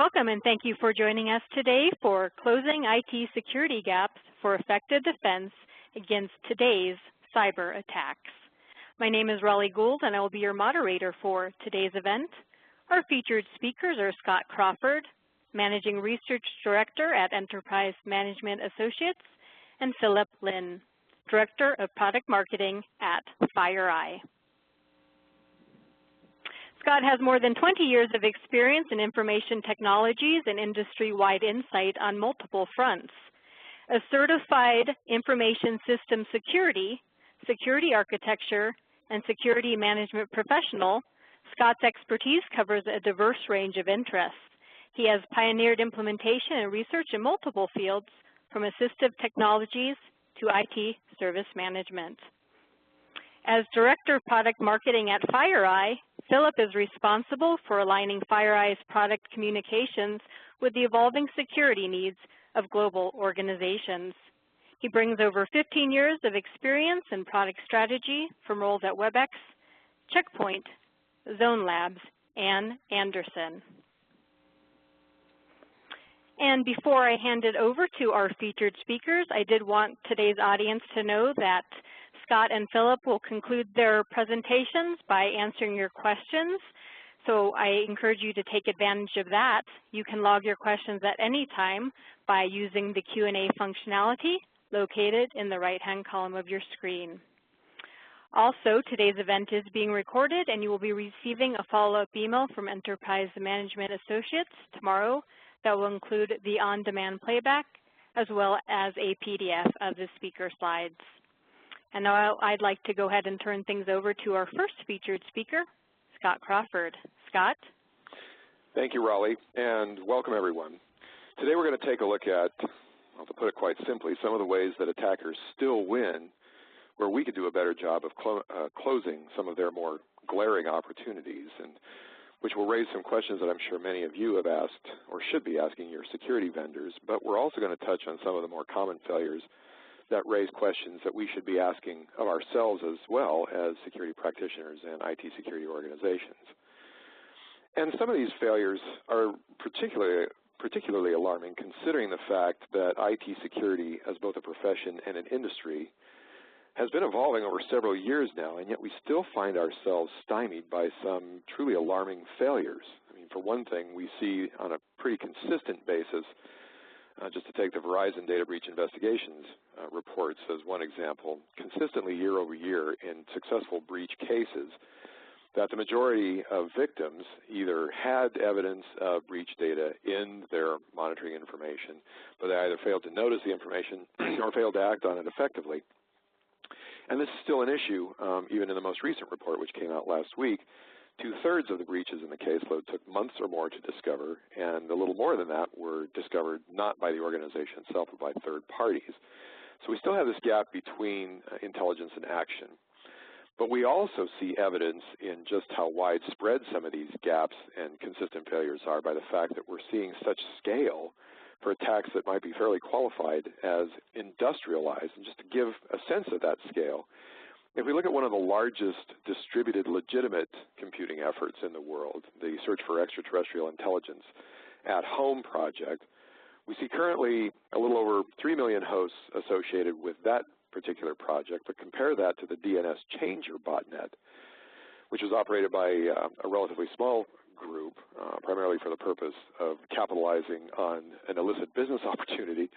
Welcome and thank you for joining us today for Closing IT Security Gaps for Effective Defense Against Today's Cyber Attacks. My name is Raleigh Gould and I will be your moderator for today's event. Our featured speakers are Scott Crawford, Managing Research Director at Enterprise Management Associates, and Philip Lin, Director of Product Marketing at FireEye. Scott has more than 20 years of experience in information technologies and industry-wide insight on multiple fronts. A certified information system security, security architecture, and security management professional, Scott's expertise covers a diverse range of interests. He has pioneered implementation and research in multiple fields, from assistive technologies to IT service management. As Director of Product Marketing at FireEye, Phillip is responsible for aligning FireEye's product communications with the evolving security needs of global organizations. He brings over 15 years of experience in product strategy from roles at WebEx, Checkpoint, Zone Labs, and Anderson. And before I hand it over to our featured speakers, I did want today's audience to know that Scott and Philip will conclude their presentations by answering your questions. So I encourage you to take advantage of that. You can log your questions at any time by using the Q&A functionality located in the right-hand column of your screen. Also, today's event is being recorded and you will be receiving a follow-up email from Enterprise Management Associates tomorrow that will include the on-demand playback as well as a PDF of the speaker slides. And now I'd like to go ahead and turn things over to our first featured speaker, Scott Crawford. Scott? Thank you, Raleigh, and welcome everyone. Today we're going to take a look at, well, to put it quite simply, some of the ways that attackers still win where we could do a better job of closing some of their more glaring opportunities, and which will raise some questions that I'm sure many of you have asked or should be asking your security vendors, but we're also going to touch on some of the more common failures that raise questions that we should be asking of ourselves as well as security practitioners and IT security organizations. And some of these failures are particularly alarming considering the fact that IT security as both a profession and an industry has been evolving over several years now, and yet we still find ourselves stymied by some truly alarming failures. I mean, for one thing, we see on a pretty consistent basis, just to take the Verizon data breach investigations reports as one example, consistently year over year in successful breach cases, that the majority of victims either had evidence of breach data in their monitoring information, but they either failed to notice the information or failed to act on it effectively. And this is still an issue, even in the most recent report, which came out last week. 2/3 of the breaches in the caseload took months or more to discover, and a little more than that were discovered not by the organization itself, but by third parties. So we still have this gap between intelligence and action. But we also see evidence in just how widespread some of these gaps and consistent failures are by the fact that we're seeing such scale for attacks that might be fairly qualified as industrialized. And just to give a sense of that scale, if we look at one of the largest distributed legitimate computing efforts in the world, the Search for Extraterrestrial Intelligence at Home project, we see currently a little over 3 million hosts associated with that particular project, but compare that to the DNS Changer botnet, which was operated by a relatively small group, primarily for the purpose of capitalizing on an illicit business opportunity,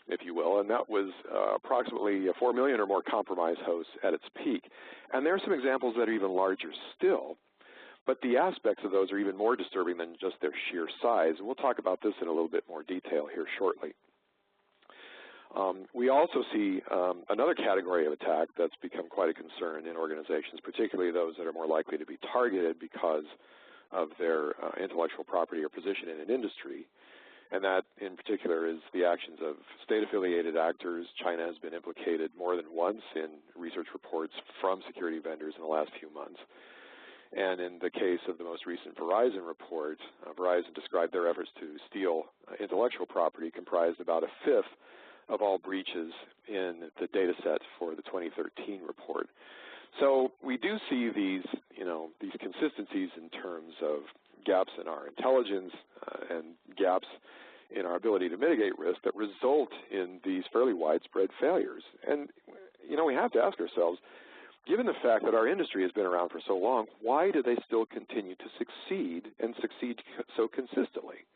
if you will, and that was approximately 4 million or more compromised hosts at its peak. And there are some examples that are even larger still, but the aspects of those are even more disturbing than just their sheer size, and we'll talk about this in a little bit more detail here shortly. We also see another category of attack that's become quite a concern in organizations, particularly those that are more likely to be targeted because of their intellectual property or position in an industry. And that, in particular, is the actions of state-affiliated actors. China has been implicated more than once in research reports from security vendors in the last few months. And in the case of the most recent Verizon report, Verizon described their efforts to steal intellectual property comprised about 1/5 of all breaches in the data set for the 2013 report. So we do see these, these consistencies in terms of gaps in our intelligence and gaps in our ability to mitigate risk that result in these fairly widespread failures. And, you know, we have to ask ourselves, given the fact that our industry has been around for so long, why do they still continue to succeed and succeed so consistently?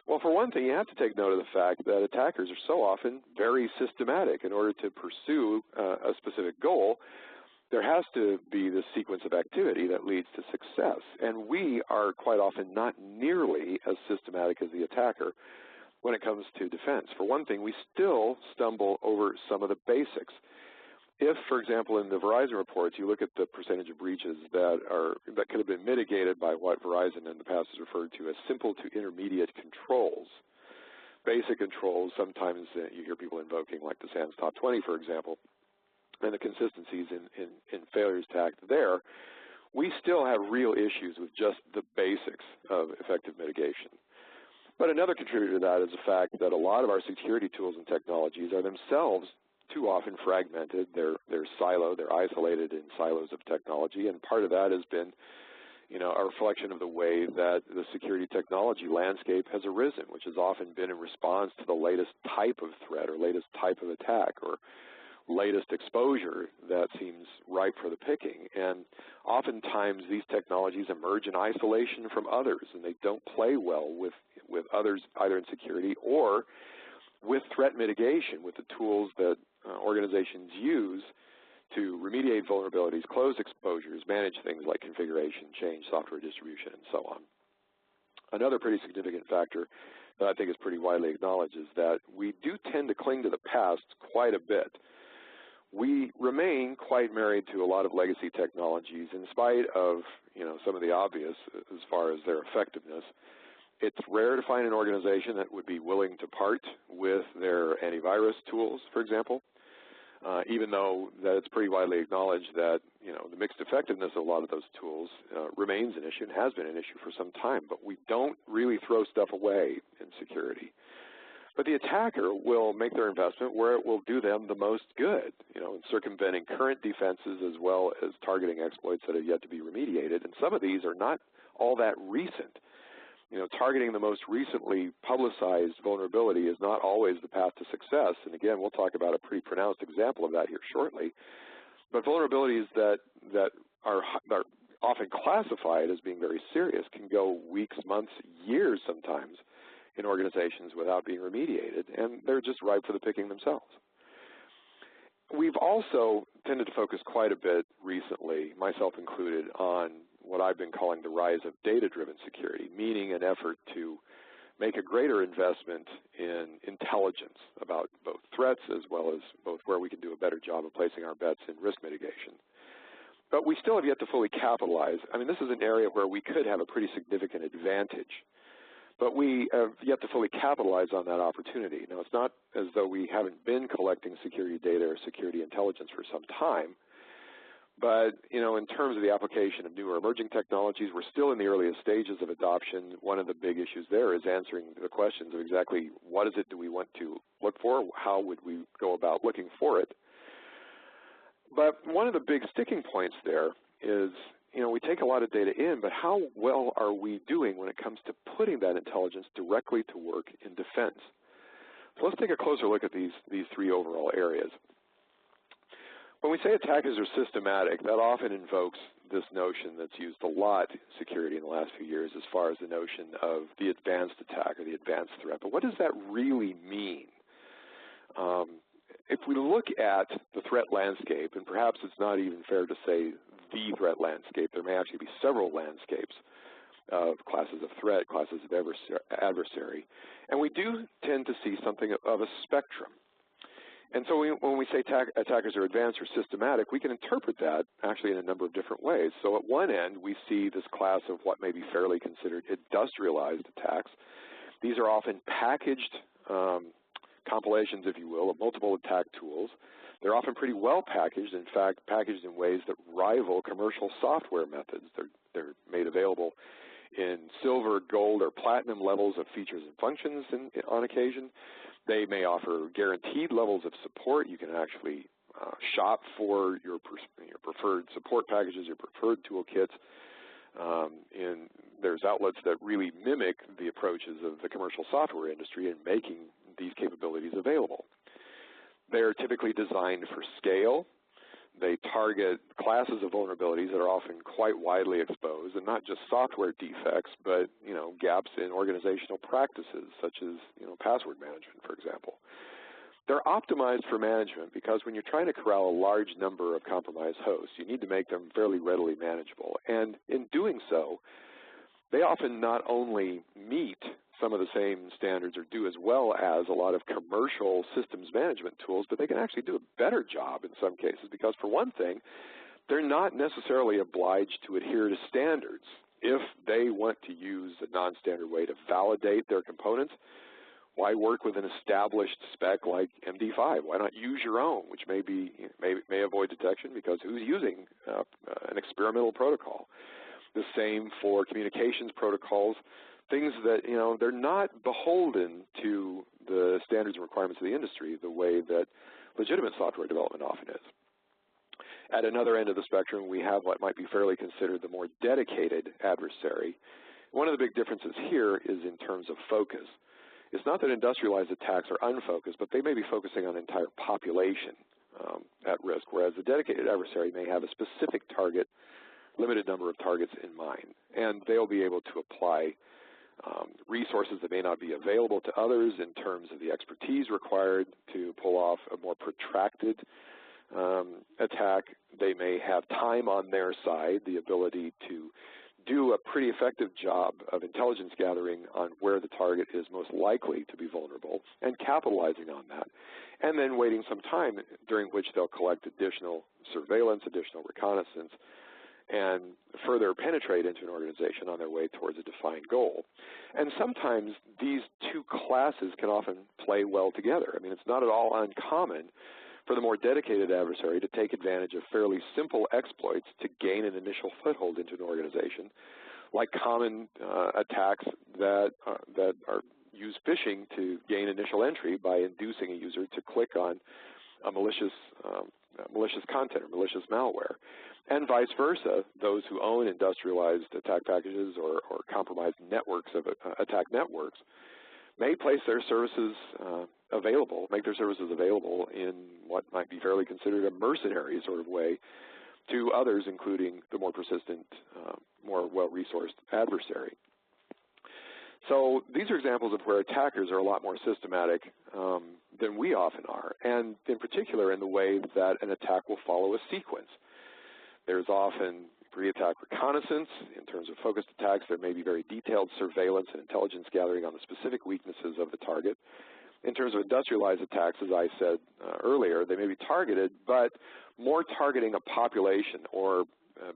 Well, for one thing, you have to take note of the fact that attackers are so often very systematic. In order to pursue a specific goal, there has to be this sequence of activity that leads to success. And we are quite often not nearly as systematic as the attacker when it comes to defense. For one thing, we still stumble over some of the basics. If, for example, in the Verizon reports, you look at the percentage of breaches that could have been mitigated by what Verizon in the past has referred to as simple to intermediate controls. Basic controls, sometimes you hear people invoking like the SANS Top 20, for example, and the consistencies in failures to act there. We still have real issues with just the basics of effective mitigation. But another contributor to that is the fact that a lot of our security tools and technologies are themselves too often fragmented. They're siloed, they're isolated in silos of technology, and part of that has been, you know, a reflection of the way that the security technology landscape has arisen, which has often been in response to the latest type of threat or latest type of attack or latest exposure that seems ripe for the picking. And oftentimes these technologies emerge in isolation from others, and they don't play well with others either in security or with threat mitigation, with the tools that organizations use to remediate vulnerabilities, close exposures, manage things like configuration, change, software distribution, and so on. Another pretty significant factor that I think is pretty widely acknowledged is that we do tend to cling to the past quite a bit. We remain quite married to a lot of legacy technologies in spite of, you know, some of the obvious as far as their effectiveness. It's rare to find an organization that would be willing to part with their antivirus tools, for example, even though that it's pretty widely acknowledged that, you know, the mixed effectiveness of a lot of those tools remains an issue and has been an issue for some time. But we don't really throw stuff away in security. But the attacker will make their investment where it will do them the most good, you know, in circumventing current defenses as well as targeting exploits that have yet to be remediated. And some of these are not all that recent. You know, targeting the most recently publicized vulnerability is not always the path to success. And again, we'll talk about a pretty pronounced example of that here shortly. But vulnerabilities that are often classified as being very serious can go weeks, months, years sometimes in organizations without being remediated, and they're just ripe for the picking themselves. We've also tended to focus quite a bit recently, myself included, on what I've been calling the rise of data-driven security, meaning an effort to make a greater investment in intelligence about both threats as well as both where we can do a better job of placing our bets in risk mitigation. But we still have yet to fully capitalize. I mean, this is an area where we could have a pretty significant advantage, but we have yet to fully capitalize on that opportunity. Now, it's not as though we haven't been collecting security data or security intelligence for some time, but, you know, in terms of the application of newer emerging technologies, we're still in the earliest stages of adoption. One of the big issues there is answering the questions of exactly what is it do we want to look for, how would we go about looking for it. But one of the big sticking points there is, you know, we take a lot of data in, but how well are we doing when it comes to putting that intelligence directly to work in defense? So let's take a closer look at these three overall areas. When we say attackers are systematic, that often invokes this notion that's used a lot in security in the last few years as far as the notion of the advanced attack or the advanced threat. But what does that really mean? If we look at the threat landscape, and perhaps it's not even fair to say the threat landscape, there may actually be several landscapes of classes of threat, classes of adversary, and we do tend to see something of a spectrum. And so when we say attackers are advanced or systematic, we can interpret that actually in a number of different ways. So at one end, we see this class of what may be fairly considered industrialized attacks. These are often packaged compilations, if you will, of multiple attack tools. They're often pretty well packaged, in fact, packaged in ways that rival commercial software methods. They're made available in silver, gold, or platinum levels of features and functions on occasion. They may offer guaranteed levels of support. You can actually shop for your preferred support packages, your preferred toolkits. there's outlets that really mimic the approaches of the commercial software industry in making these capabilities available. They're typically designed for scale. They target classes of vulnerabilities that are often quite widely exposed, and not just software defects, but gaps in organizational practices, such as password management, for example. They're optimized for management because when you're trying to corral a large number of compromised hosts, you need to make them fairly readily manageable. And in doing so, they often not only meet some of the same standards or do as well as a lot of commercial systems management tools, but they can actually do a better job in some cases because, for one thing, they're not necessarily obliged to adhere to standards. If they want to use a non-standard way to validate their components, why work with an established spec like MD5? Why not use your own, which may avoid detection because who's using an experimental protocol? The same for communications protocols, things that, they're not beholden to the standards and requirements of the industry the way that legitimate software development often is. At another end of the spectrum, we have what might be fairly considered the more dedicated adversary. One of the big differences here is in terms of focus. It's not that industrialized attacks are unfocused, but they may be focusing on an entire population at risk, whereas a dedicated adversary may have a specific target, limited number of targets in mind, and they'll be able to apply resources that may not be available to others in terms of the expertise required to pull off a more protracted attack. They may have time on their side, the ability to do a pretty effective job of intelligence gathering on where the target is most likely to be vulnerable and capitalizing on that, and then waiting some time during which they'll collect additional surveillance, additional reconnaissance, and further penetrate into an organization on their way towards a defined goal. And sometimes these two classes can often play well together. I mean, it's not at all uncommon for the more dedicated adversary to take advantage of fairly simple exploits to gain an initial foothold into an organization, like common attacks that use phishing to gain initial entry by inducing a user to click on a malicious content or malicious malware. And vice versa, those who own industrialized attack packages or compromised networks of attack networks may place their services make their services available in what might be fairly considered a mercenary sort of way to others, including the more persistent, more well-resourced adversary. So these are examples of where attackers are a lot more systematic than we often are, and in particular in the way that an attack will follow a sequence. There's often pre-attack reconnaissance. In terms of focused attacks, there may be very detailed surveillance and intelligence gathering on the specific weaknesses of the target. In terms of industrialized attacks, as I said earlier, they may be targeted, but more targeting a population or,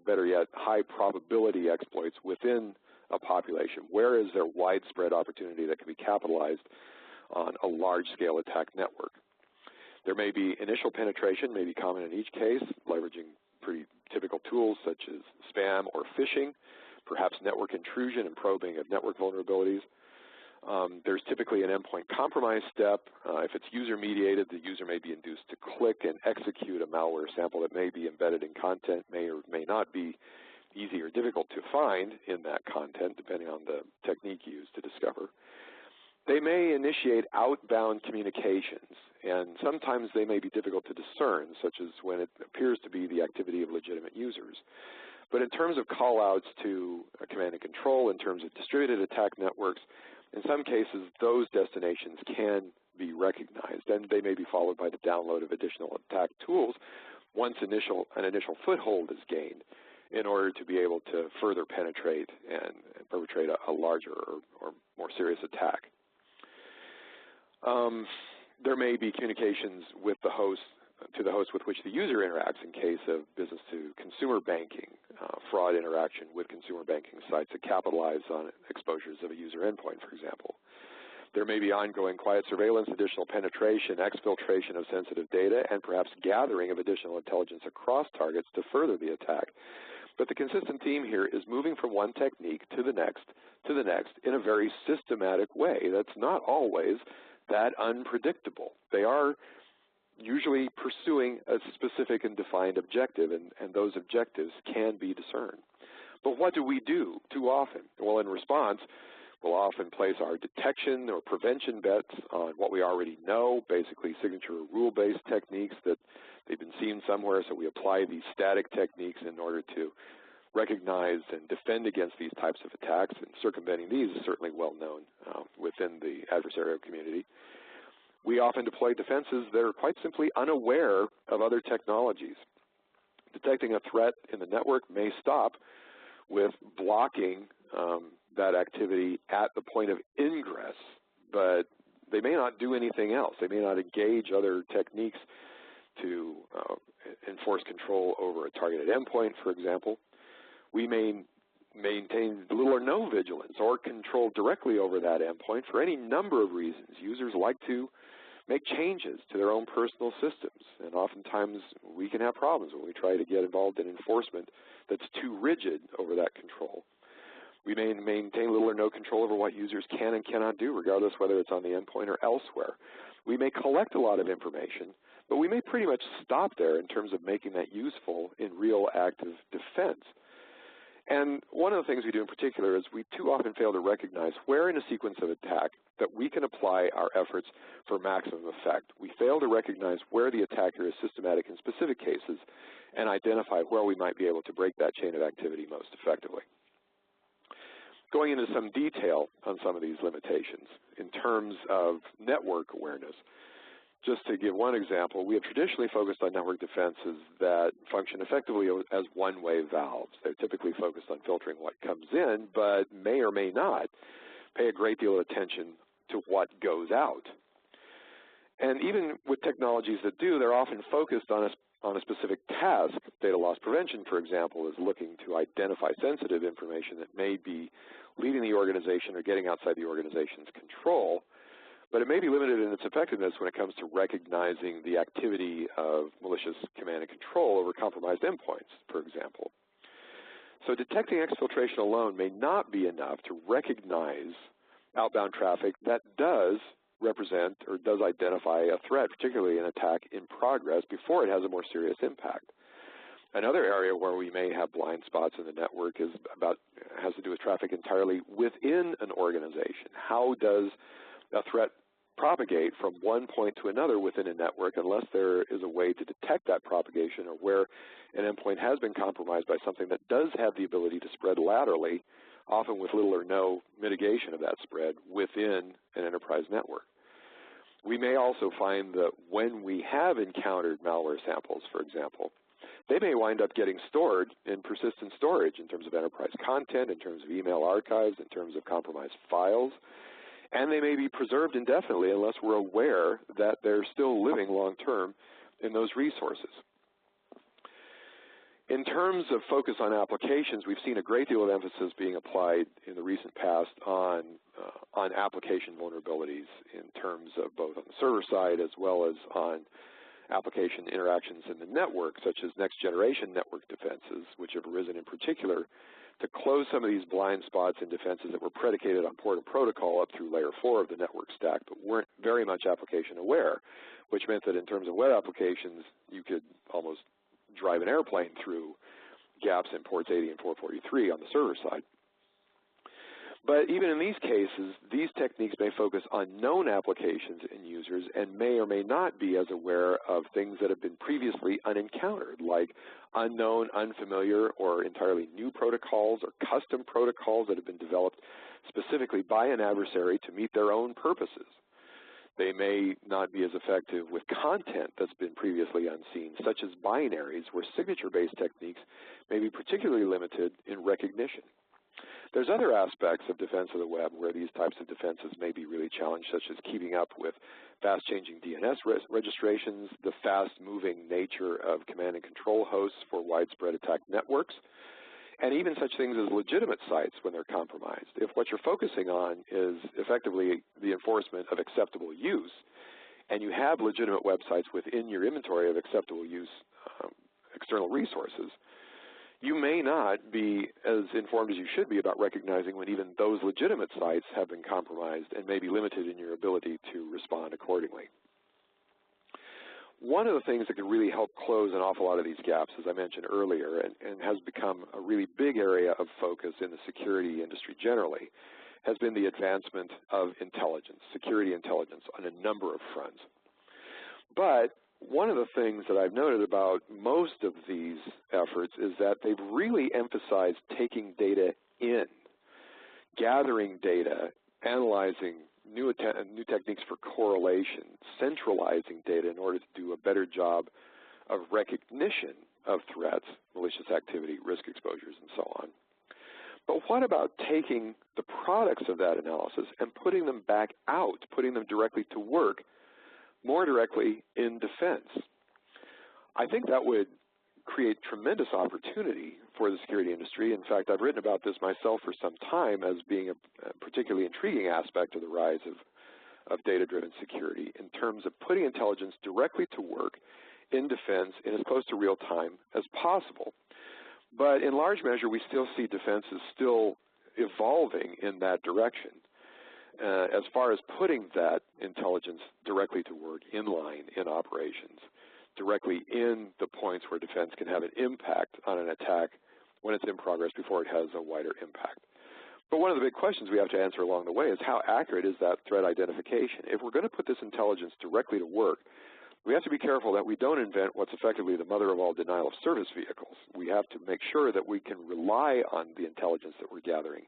better yet, high probability exploits within a population. Where is there widespread opportunity that can be capitalized on a large-scale attack network? There may be initial penetration, may be common in each case, leveraging pretty typical tools such as spam or phishing, perhaps network intrusion and probing of network vulnerabilities. There's typically an endpoint compromise step. If it's user-mediated, the user may be induced to click and execute a malware sample that may be embedded in content, may or may not be easy or difficult to find in that content, depending on the technique used to discover. They may initiate outbound communications, and sometimes they may be difficult to discern, such as when it appears to be the activity of legitimate users. But in terms of call-outs to command and control, in terms of distributed attack networks, in some cases, those destinations can be recognized, and they may be followed by the download of additional attack tools once an initial foothold is gained in order to be able to further penetrate and perpetrate a larger or more serious attack. There may be communications with the host, to the host with which the user interacts in case of business-to-consumer banking, fraud interaction with consumer banking sites that capitalize on exposures of a user endpoint, for example. There may be ongoing quiet surveillance, additional penetration, exfiltration of sensitive data, and perhaps gathering of additional intelligence across targets to further the attack. But the consistent theme here is moving from one technique to the next in a very systematic way. That's not always that unpredictable. They are usually pursuing a specific and defined objective, and those objectives can be discerned. But what do we do too often? Well, in response, we'll often place our detection or prevention bets on what we already know, basically signature or rule-based techniques that they've been seen somewhere, so we apply these static techniques in order to recognize and defend against these types of attacks, and circumventing these is certainly well known within the adversarial community. We often deploy defenses that are quite simply unaware of other technologies. Detecting a threat in the network may stop with blocking that activity at the point of ingress, but they may not do anything else. They may not engage other techniques to enforce control over a targeted endpoint, for example. We may maintain little or no vigilance or control directly over that endpoint for any number of reasons. Users like to make changes to their own personal systems, and oftentimes we can have problems when we try to get involved in enforcement that's too rigid over that control. We may maintain little or no control over what users can and cannot do, regardless whether it's on the endpoint or elsewhere. We may collect a lot of information, but we may pretty much stop there in terms of making that useful in real active defense. And one of the things we do in particular is we too often fail to recognize where in a sequence of attack that we can apply our efforts for maximum effect. We fail to recognize where the attacker is systematic in specific cases and identify where we might be able to break that chain of activity most effectively. Going into some detail on some of these limitations in terms of network awareness, just to give one example, we have traditionally focused on network defenses that function effectively as one-way valves. They're typically focused on filtering what comes in, but may or may not pay a great deal of attention to what goes out. And even with technologies that do, they're often focused on a specific task. Data loss prevention, for example, is looking to identify sensitive information that may be leaving the organization or getting outside the organization's control, but it may be limited in its effectiveness when it comes to recognizing the activity of malicious command and control over compromised endpoints, for example. So detecting exfiltration alone may not be enough to recognize outbound traffic that does represent or does identify a threat, particularly an attack in progress, before it has a more serious impact. Another area where we may have blind spots in the network has to do with traffic entirely within an organization. How does a threat propagate from one point to another within a network unless there is a way to detect that propagation, or where an endpoint has been compromised by something that does have the ability to spread laterally, often with little or no mitigation of that spread within an enterprise network. We may also find that when we have encountered malware samples, for example, they may wind up getting stored in persistent storage in terms of enterprise content, in terms of email archives, in terms of compromised files, and they may be preserved indefinitely unless we're aware that they're still living long-term in those resources. In terms of focus on applications, we've seen a great deal of emphasis being applied in the recent past on application vulnerabilities in terms of both on the server side as well as on application interactions in the network, such as next-generation network defenses, which have arisen in particular to close some of these blind spots in defenses that were predicated on port and protocol up through layer 4 of the network stack, but weren't very much application aware, which meant that in terms of web applications, you could almost drive an airplane through gaps in ports 80 and 443 on the server side. But even in these cases, these techniques may focus on known applications and users and may or may not be as aware of things that have been previously unencountered, like unknown, unfamiliar, or entirely new protocols or custom protocols that have been developed specifically by an adversary to meet their own purposes. They may not be as effective with content that's been previously unseen, such as binaries, where signature-based techniques may be particularly limited in recognition. There's other aspects of defense of the web where these types of defenses may be really challenged, such as keeping up with fast-changing DNS registrations, the fast-moving nature of command and control hosts for widespread attack networks, and even such things as legitimate sites when they're compromised. If what you're focusing on is effectively the enforcement of acceptable use, and you have legitimate websites within your inventory of acceptable use external resources, you may not be as informed as you should be about recognizing when even those legitimate sites have been compromised and may be limited in your ability to respond accordingly. one of the things that can really help close an awful lot of these gaps, as I mentioned earlier, and has become a really big area of focus in the security industry generally, has been the advancement of intelligence, security intelligence, on a number of fronts. But one of the things that I've noted about most of these efforts is that they've really emphasized taking data in, gathering data, analyzing new techniques for correlation, centralizing data in order to do a better job of recognition of threats, malicious activity, risk exposures, and so on. But what about taking the products of that analysis and putting them back out, putting them directly to work, more directly in defense? I think that would create tremendous opportunity for the security industry. In fact, I've written about this myself for some time as being a particularly intriguing aspect of the rise of data-driven security in terms of putting intelligence directly to work in defense in as close to real time as possible. But in large measure, we still see defense is still evolving in that direction as far as putting that intelligence directly to work in line in operations, directly in the points where defense can have an impact on an attack when it's in progress before it has a wider impact. But one of the big questions we have to answer along the way is how accurate is that threat identification? If we're going to put this intelligence directly to work, we have to be careful that we don't invent what's effectively the mother of all denial of service vehicles. We have to make sure that we can rely on the intelligence that we're gathering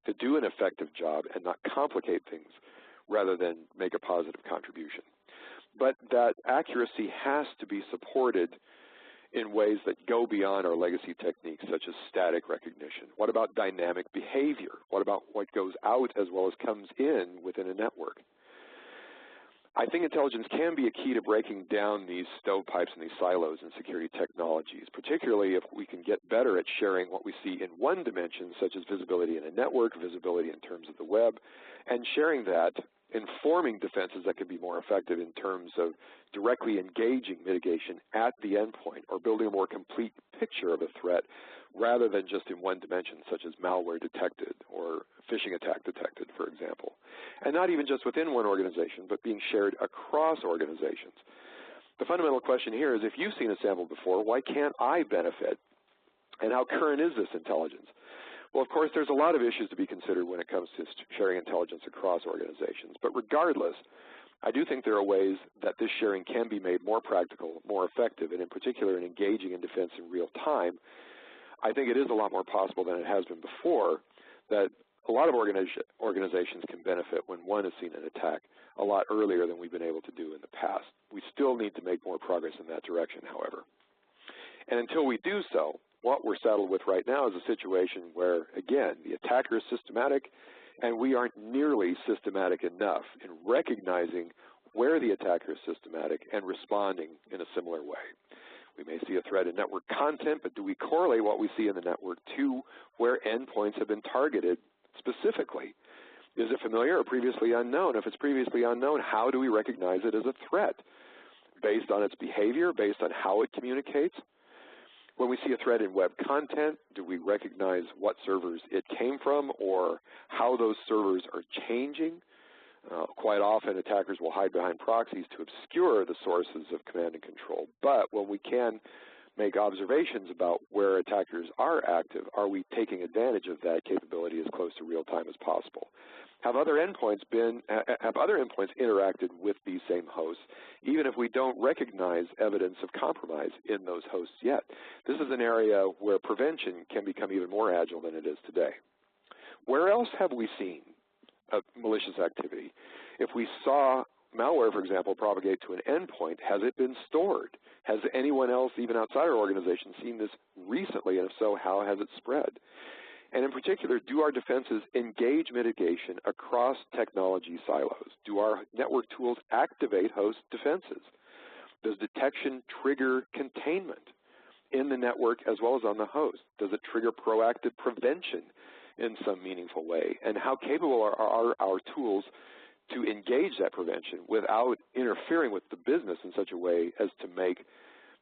to do an effective job and not complicate things rather than make a positive contribution. But that accuracy has to be supported in ways that go beyond our legacy techniques such as static recognition. What about dynamic behavior? What about what goes out as well as comes in within a network? I think intelligence can be a key to breaking down these stovepipes and these silos in security technologies, particularly if we can get better at sharing what we see in one dimension, such as visibility in a network, visibility in terms of the web, and sharing that, informing defenses that can be more effective in terms of directly engaging mitigation at the endpoint or building a more complete picture of a threat rather than just in one dimension, such as malware detected or phishing attack detected, for example. And not even just within one organization, but being shared across organizations. The fundamental question here is, if you've seen a sample before, why can't I benefit? And how current is this intelligence? Well, of course, there's a lot of issues to be considered when it comes to sharing intelligence across organizations. But regardless, I do think there are ways that this sharing can be made more practical, more effective, and in particular in engaging in defense in real time. I think it is a lot more possible than it has been before that a lot of organizations can benefit when one has seen an attack a lot earlier than we've been able to do in the past. We still need to make more progress in that direction, however. And until we do so, what we're saddled with right now is a situation where, again, the attacker is systematic, and we aren't nearly systematic enough in recognizing where the attacker is systematic and responding in a similar way. We may see a threat in network content, but do we correlate what we see in the network to where endpoints have been targeted specifically? Is it familiar or previously unknown? If it's previously unknown, how do we recognize it as a threat? Based on its behavior, based on how it communicates? When we see a threat in web content, do we recognize what servers it came from or how those servers are changing? Quite often, attackers will hide behind proxies to obscure the sources of command and control. But when we can make observations about where attackers are active, are we taking advantage of that capability as close to real time as possible? Have other endpoints interacted with these same hosts, even if we don't recognize evidence of compromise in those hosts yet? This is an area where prevention can become even more agile than it is today. Where else have we seen malicious activity? If we saw malware, for example, propagate to an endpoint, has it been stored? Has anyone else, even outside our organization, seen this recently? And if so, how has it spread? And in particular, do our defenses engage mitigation across technology silos? Do our network tools activate host defenses? Does detection trigger containment in the network as well as on the host? Does it trigger proactive prevention in some meaningful way? And how capable are our tools to engage that prevention without interfering with the business in such a way as to make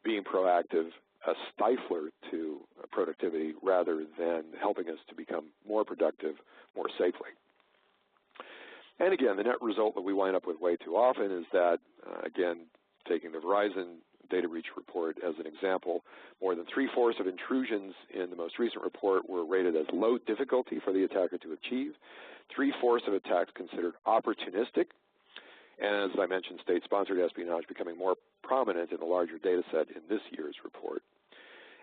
being proactive a stifler to productivity rather than helping us to become more productive more safely? And again, the net result that we wind up with way too often is that, again, taking the Verizon data breach report as an example, more than 3/4 of intrusions in the most recent report were rated as low difficulty for the attacker to achieve. 3/4 of attacks considered opportunistic. And as I mentioned, state-sponsored espionage becoming more prominent in the larger data set in this year's report.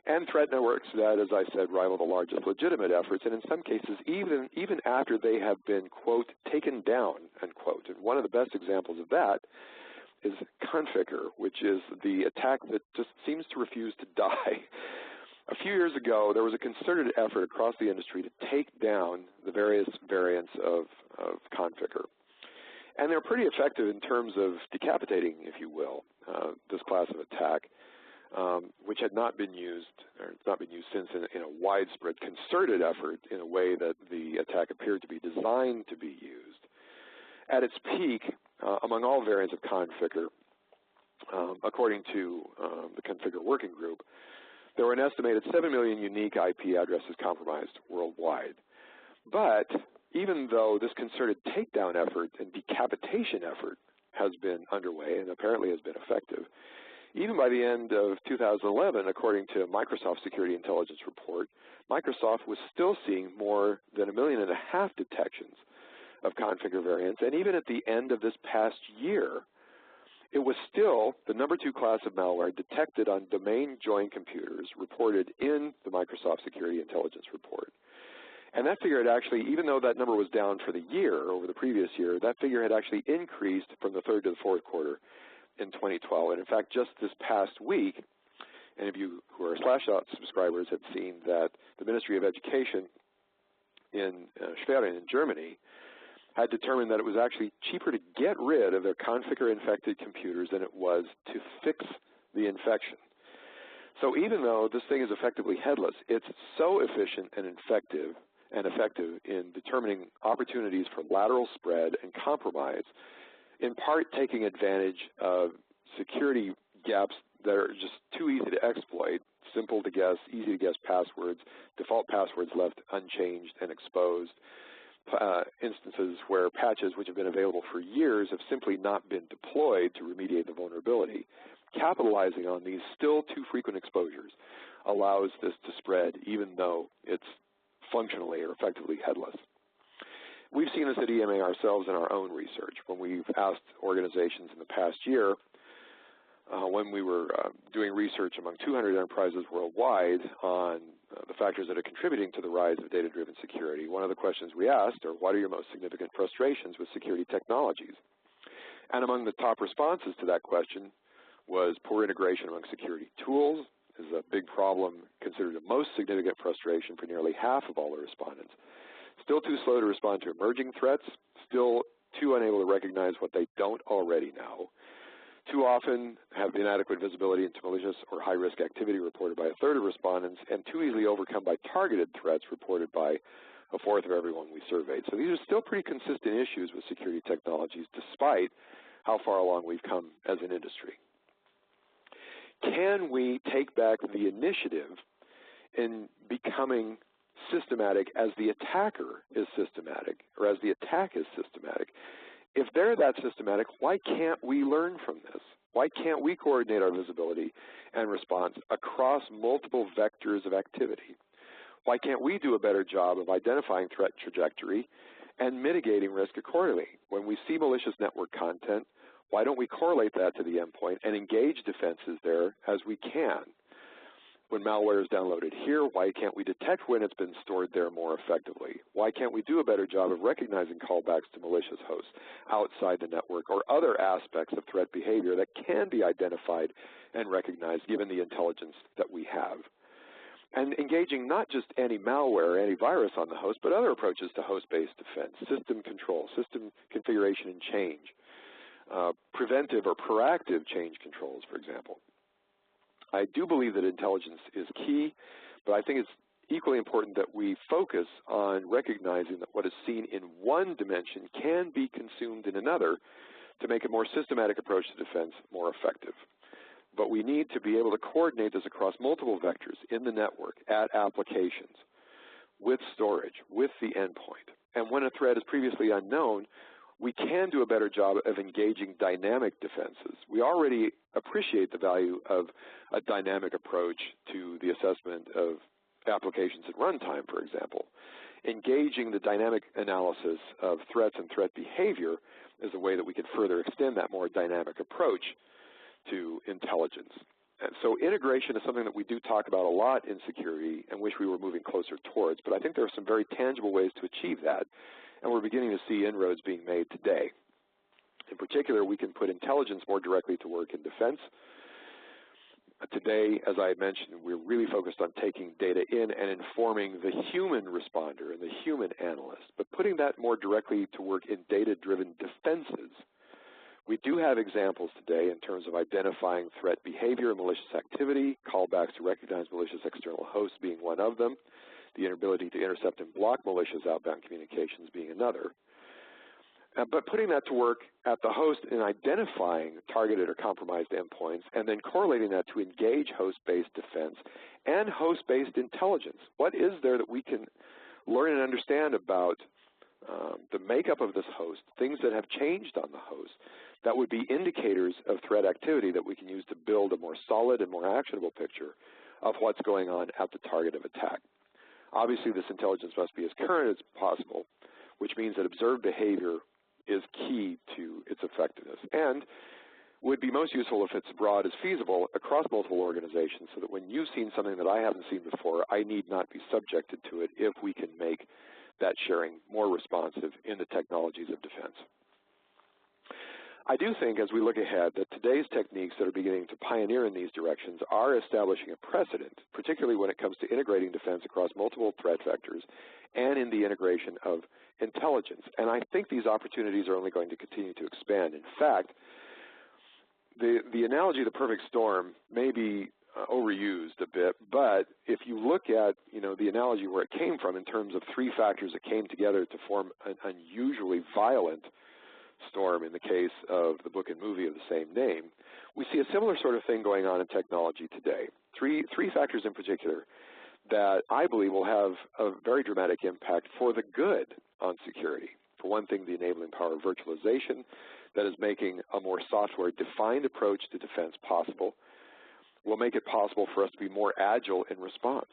And threat networks that, as I said, rival the largest legitimate efforts, and in some cases, even after they have been, quote, taken down, unquote. And one of the best examples of that is Conficker, which is the attack that just seems to refuse to die. A few years ago, there was a concerted effort across the industry to take down the various variants of Conficker. And they're pretty effective in terms of decapitating, if you will, this class of attack, which had not been used, or it's not been used since in a widespread concerted effort in a way that the attack appeared to be designed to be used. At its peak, among all variants of Conficker, according to the Conficker Working Group, there were an estimated 7 million unique IP addresses compromised worldwide. But even though this concerted takedown effort and decapitation effort has been underway and apparently has been effective, even by the end of 2011, according to Microsoft Security Intelligence Report, Microsoft was still seeing more than 1.5 million detections of Conficker variants, and even at the end of this past year, it was still the #2 class of malware detected on domain-joined computers reported in the Microsoft Security Intelligence Report. And that figure had actually, even though that number was down for the year, over the previous year, that figure had actually increased from the third to the fourth quarter in 2012. And in fact, just this past week, any of you who are Slashdot subscribers have seen that the Ministry of Education in Schwerin in Germany had determined that it was actually cheaper to get rid of their Conficker-infected computers than it was to fix the infection. So even though this thing is effectively headless, it's so efficient and effective in determining opportunities for lateral spread and compromise, in part taking advantage of security gaps that are just too easy to exploit, simple to guess, easy to guess passwords, default passwords left unchanged and exposed, instances where patches which have been available for years have simply not been deployed to remediate the vulnerability. Capitalizing on these still too frequent exposures allows this to spread even though it's functionally or effectively headless. We've seen this at EMA ourselves in our own research when we've asked organizations in the past year, when we were doing research among 200 enterprises worldwide on the factors that are contributing to the rise of data-driven security. One of the questions we asked are, what are your most significant frustrations with security technologies? And among the top responses to that question was poor integration among security tools is a big problem, considered the most significant frustration for nearly half of all the respondents. Still too slow to respond to emerging threats, still too unable to recognize what they don't already know, too often have inadequate visibility into malicious or high-risk activity reported by 1/3 of respondents, and too easily overcome by targeted threats reported by 1/4 of everyone we surveyed. So these are still pretty consistent issues with security technologies, despite how far along we've come as an industry. Can we take back the initiative in becoming systematic as the attacker is systematic, or as the attack is systematic? If they're that systematic, why can't we learn from this? Why can't we coordinate our visibility and response across multiple vectors of activity? Why can't we do a better job of identifying threat trajectory and mitigating risk accordingly? When we see malicious network content, why don't we correlate that to the endpoint and engage defenses there as we can? When malware is downloaded here, why can't we detect when it's been stored there more effectively? Why can't we do a better job of recognizing callbacks to malicious hosts outside the network or other aspects of threat behavior that can be identified and recognized given the intelligence that we have? And engaging not just anti-malware, antivirus on the host, but other approaches to host-based defense, system control, system configuration and change, preventive or proactive change controls, for example. I do believe that intelligence is key, but I think it's equally important that we focus on recognizing that what is seen in one dimension can be consumed in another to make a more systematic approach to defense more effective. But we need to be able to coordinate this across multiple vectors in the network, at applications, with storage, with the endpoint. And when a threat is previously unknown, we can do a better job of engaging dynamic defenses. We already appreciate the value of a dynamic approach to the assessment of applications at runtime, for example. Engaging the dynamic analysis of threats and threat behavior is a way that we can further extend that more dynamic approach to intelligence. And so integration is something that we do talk about a lot in security and wish we were moving closer towards, but I think there are some very tangible ways to achieve that, and we're beginning to see inroads being made today. In particular, we can put intelligence more directly to work in defense. Today, as I mentioned, we're really focused on taking data in and informing the human responder and the human analyst, but putting that more directly to work in data-driven defenses. We do have examples today in terms of identifying threat behavior and malicious activity, callbacks to recognize malicious external hosts being one of them, the inability to intercept and block malicious outbound communications being another. But putting that to work at the host in identifying targeted or compromised endpoints and then correlating that to engage host-based defense and host-based intelligence. What is there that we can learn and understand about the makeup of this host, things that have changed on the host that would be indicators of threat activity that we can use to build a more solid and more actionable picture of what's going on at the target of attack. Obviously, this intelligence must be as current as possible, which means that observed behavior is key to its effectiveness and would be most useful if it's broad as feasible across multiple organizations so that when you've seen something that I haven't seen before, I need not be subjected to it if we can make that sharing more responsive in the technologies of defense. I do think as we look ahead that today's techniques that are beginning to pioneer in these directions are establishing a precedent, particularly when it comes to integrating defense across multiple threat vectors and in the integration of intelligence. And I think these opportunities are only going to continue to expand. In fact, the analogy of the perfect storm may be overused a bit, but if you look at the analogy where it came from in terms of three factors that came together to form an unusually violent storm in the case of the book and movie of the same name, we see a similar sort of thing going on in technology today. Three factors in particular that I believe will have a very dramatic impact for the good on security. For one thing, the enabling power of virtualization that is making a more software-defined approach to defense possible will make it possible for us to be more agile in response.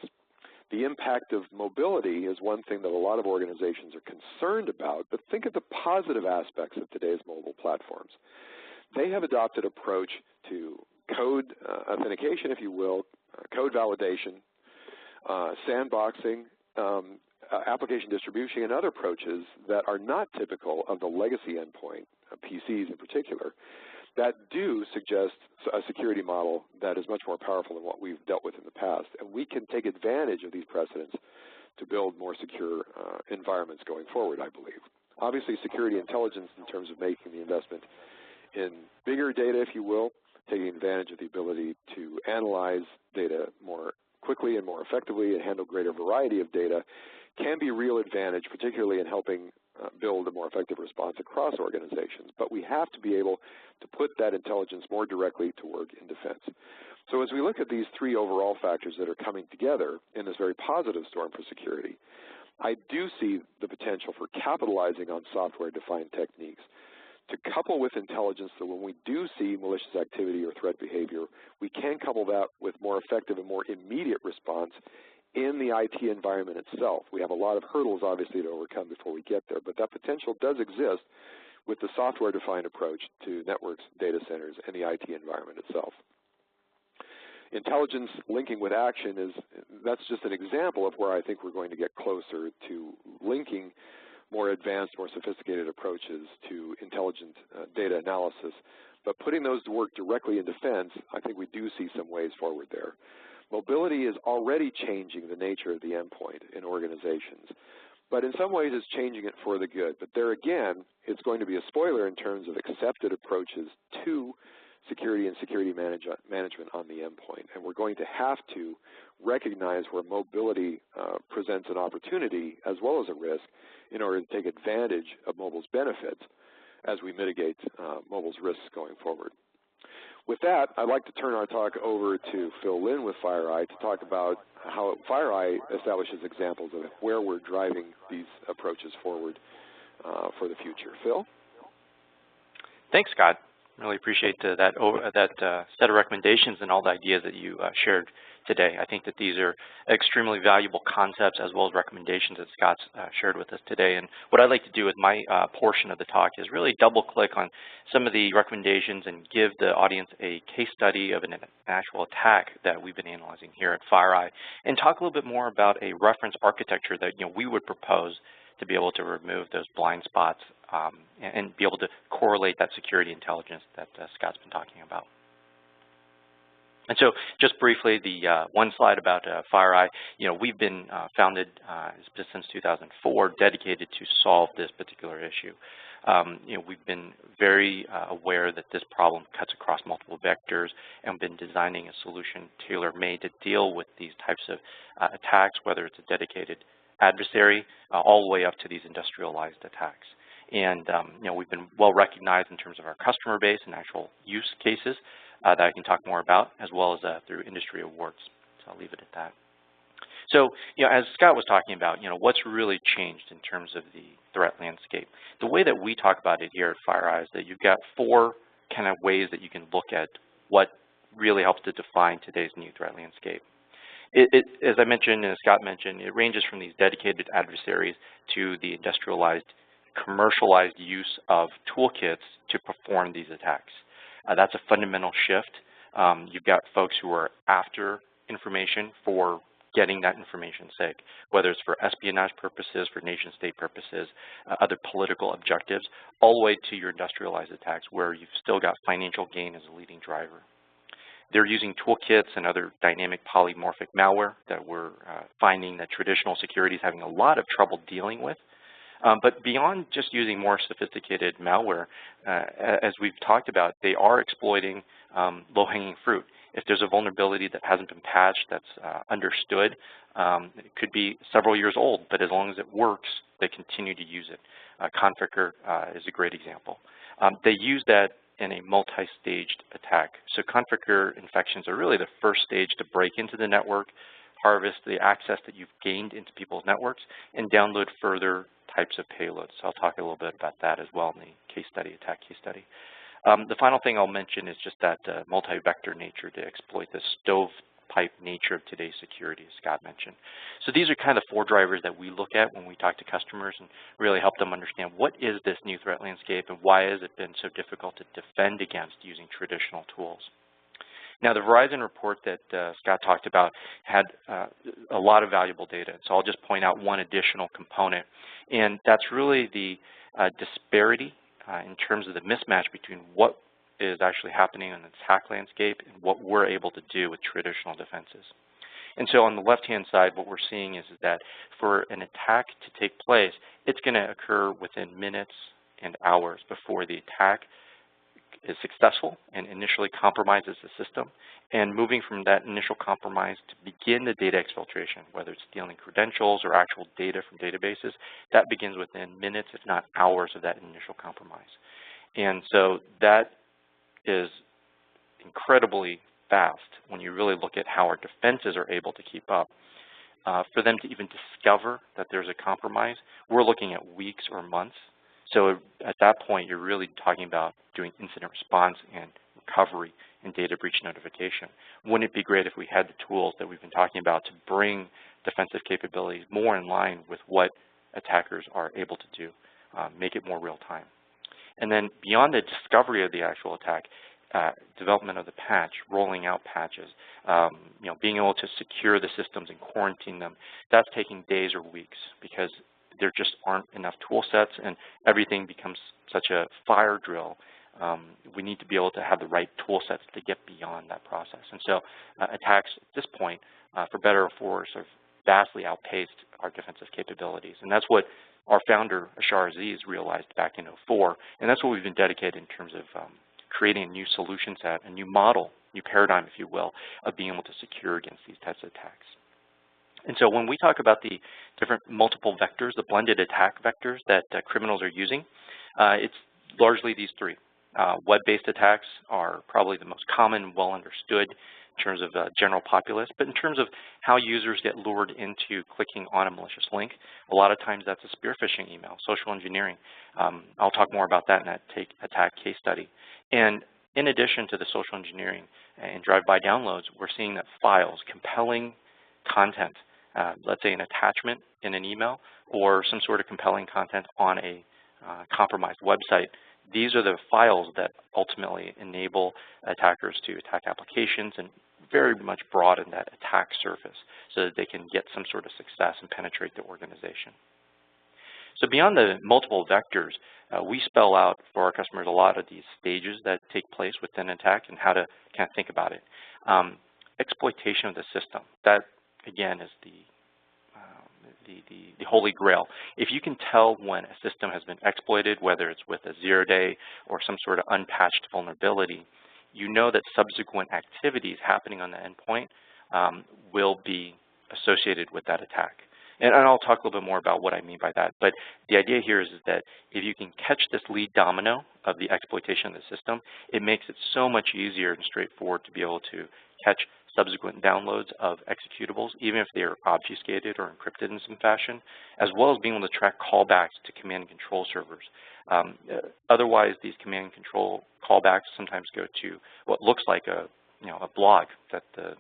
The impact of mobility is one thing that a lot of organizations are concerned about, but think of the positive aspects of today's mobile platforms. They have adopted an approach to code authentication, if you will, code validation, sandboxing, application distribution, and other approaches that are not typical of the legacy endpoint, PCs in particular, that do suggest a security model that is much more powerful than what we've dealt with in the past. And we can take advantage of these precedents to build more secure environments going forward, I believe. Obviously, security intelligence in terms of making the investment in bigger data, if you will, taking advantage of the ability to analyze data more quickly and more effectively and handle greater variety of data can be a real advantage, particularly in helping build a more effective response across organizations. But we have to be able to put that intelligence more directly to work in defense. So as we look at these three overall factors that are coming together in this very positive storm for security, I do see the potential for capitalizing on software-defined techniques to couple with intelligence so when we do see malicious activity or threat behavior, we can couple that with more effective and more immediate response in the IT environment itself. We have a lot of hurdles, obviously, to overcome before we get there, but that potential does exist with the software-defined approach to networks, data centers, and the IT environment itself. Intelligence linking with action that's just an example of where I think we're going to get closer to linking more advanced, more sophisticated approaches to intelligent data analysis. But putting those to work directly in defense, I think we do see some ways forward there. Mobility is already changing the nature of the endpoint in organizations, but in some ways it's changing it for the good. But there again, it's going to be a spoiler in terms of accepted approaches to security and security management on the endpoint. And we're going to have to recognize where mobility presents an opportunity as well as a risk in order to take advantage of mobile's benefits as we mitigate mobile's risks going forward. With that, I'd like to turn our talk over to Phil Lin with FireEye to talk about how FireEye establishes examples of where we're driving these approaches forward for the future. Phil? Thanks, Scott. Really appreciate that set of recommendations and all the ideas that you shared today. I think that these are extremely valuable concepts as well as recommendations that Scott's shared with us today. And what I'd like to do with my portion of the talk is really double click on some of the recommendations and give the audience a case study of an actual attack that we've been analyzing here at FireEye, and talk a little bit more about a reference architecture that we would propose to be able to remove those blind spots and be able to correlate that security intelligence that Scott's been talking about. And so just briefly, the one slide about FireEye, we've been founded since 2004, dedicated to solve this particular issue. We've been very aware that this problem cuts across multiple vectors and been designing a solution tailor-made to deal with these types of attacks, whether it's a dedicated adversary all the way up to these industrialized attacks. And we've been well recognized in terms of our customer base and actual use cases that I can talk more about, as well as through industry awards. So I'll leave it at that. So, as Scott was talking about, what's really changed in terms of the threat landscape? The way that we talk about it here at FireEye is that you've got four kind of ways that you can look at what really helps to define today's new threat landscape. As I mentioned and as Scott mentioned, it ranges from these dedicated adversaries to the industrialized, commercialized use of toolkits to perform these attacks. That's a fundamental shift. You've got folks who are after information for getting that information's sake, whether it's for espionage purposes, for nation-state purposes, other political objectives, all the way to your industrialized attacks where you've still got financial gain as a leading driver. They're using toolkits and other dynamic polymorphic malware that we're finding that traditional security is having a lot of trouble dealing with. But beyond just using more sophisticated malware, as we've talked about, they are exploiting low-hanging fruit. If there's a vulnerability that hasn't been patched, that's understood, it could be several years old, but as long as it works, they continue to use it. Configure is a great example. They use that in a multi-staged attack. So Configure infections are really the first stage to break into the network, harvest the access that you've gained into people's networks, and download further types of payloads. So I'll talk a little bit about that as well in the case study, attack case study. The final thing I'll mention is just that multi-vector nature to exploit the stovepipe nature of today's security, as Scott mentioned. So these are kind of four drivers that we look at when we talk to customers and really help them understand what is this new threat landscape and why has it been so difficult to defend against using traditional tools. Now, the Verizon report that Scott talked about had a lot of valuable data, so I'll just point out one additional component, and that's really the disparity in terms of the mismatch between what is actually happening in the attack landscape and what we're able to do with traditional defenses. And so on the left-hand side, what we're seeing is that for an attack to take place, it's going to occur within minutes and hours before the attack is successful and initially compromises the system, and moving from that initial compromise to begin the data exfiltration, whether it's stealing credentials or actual data from databases, that begins within minutes, if not hours, of that initial compromise. And so that is incredibly fast when you really look at how our defenses are able to keep up. For them to even discover that there's a compromise, we're looking at weeks or months. So at that point, you're really talking about doing incident response and recovery and data breach notification. Wouldn't it be great if we had the tools that we've been talking about to bring defensive capabilities more in line with what attackers are able to do, make it more real time? And then beyond the discovery of the actual attack, development of the patch, rolling out patches, being able to secure the systems and quarantine them, that's taking days or weeks because there just aren't enough tool sets and everything becomes such a fire drill. We need to be able to have the right tool sets to get beyond that process. And so attacks at this point, for better or for worse, have vastly outpaced our defensive capabilities. And that's what our founder, Ashar Aziz, realized back in 2004. And that's what we've been dedicated in terms of creating a new solution set, a new model, new paradigm, if you will, of being able to secure against these types of attacks. And so when we talk about the different multiple vectors, the blended attack vectors that criminals are using, it's largely these three. Web-based attacks are probably the most common, well understood. terms of general populace, but in terms of how users get lured into clicking on a malicious link. A lot of times that's a spear phishing email, social engineering. I'll talk more about that in that attack case study. And in addition to the social engineering and drive-by downloads, we're seeing that files, compelling content, let's say an attachment in an email or some sort of compelling content on a compromised website, these are the files that ultimately enable attackers to attack applications and very much broaden that attack surface so that they can get some sort of success and penetrate the organization. So beyond the multiple vectors, we spell out for our customers a lot of these stages that take place within attack and how to kind of think about it. Exploitation of the system, that again is the holy grail. If you can tell when a system has been exploited, whether it's with a 0-day or some sort of unpatched vulnerability, you know that subsequent activities happening on the endpoint will be associated with that attack. And I'll talk a little bit more about what I mean by that. But the idea here is that if you can catch this lead domino of the exploitation of the system, it makes it so much easier and straightforward to be able to catch subsequent downloads of executables, even if they are obfuscated or encrypted in some fashion, as well as being able to track callbacks to command and control servers. Otherwise, these command and control callbacks sometimes go to what looks like a blog that the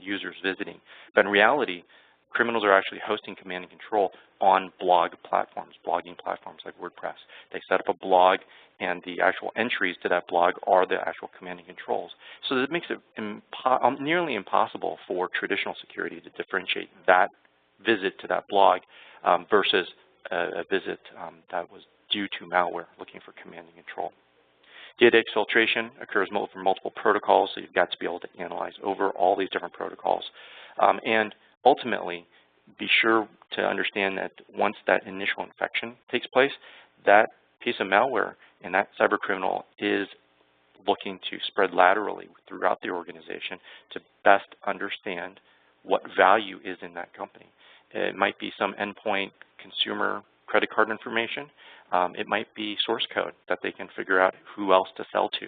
user is visiting. But in reality, criminals are actually hosting command and control on blog platforms, blogging platforms like WordPress. They set up a blog, and the actual entries to that blog are the actual command and controls. So that makes it nearly impossible for traditional security to differentiate that visit to that blog versus a visit that was due to malware looking for command and control. Data exfiltration occurs for multiple protocols, so you've got to be able to analyze over all these different protocols. And ultimately, be sure to understand that once that initial infection takes place, that piece of malware and that cyber criminal is looking to spread laterally throughout the organization to best understand what value is in that company. It might be some endpoint consumer credit card information. It might be source code that they can figure out who else to sell to.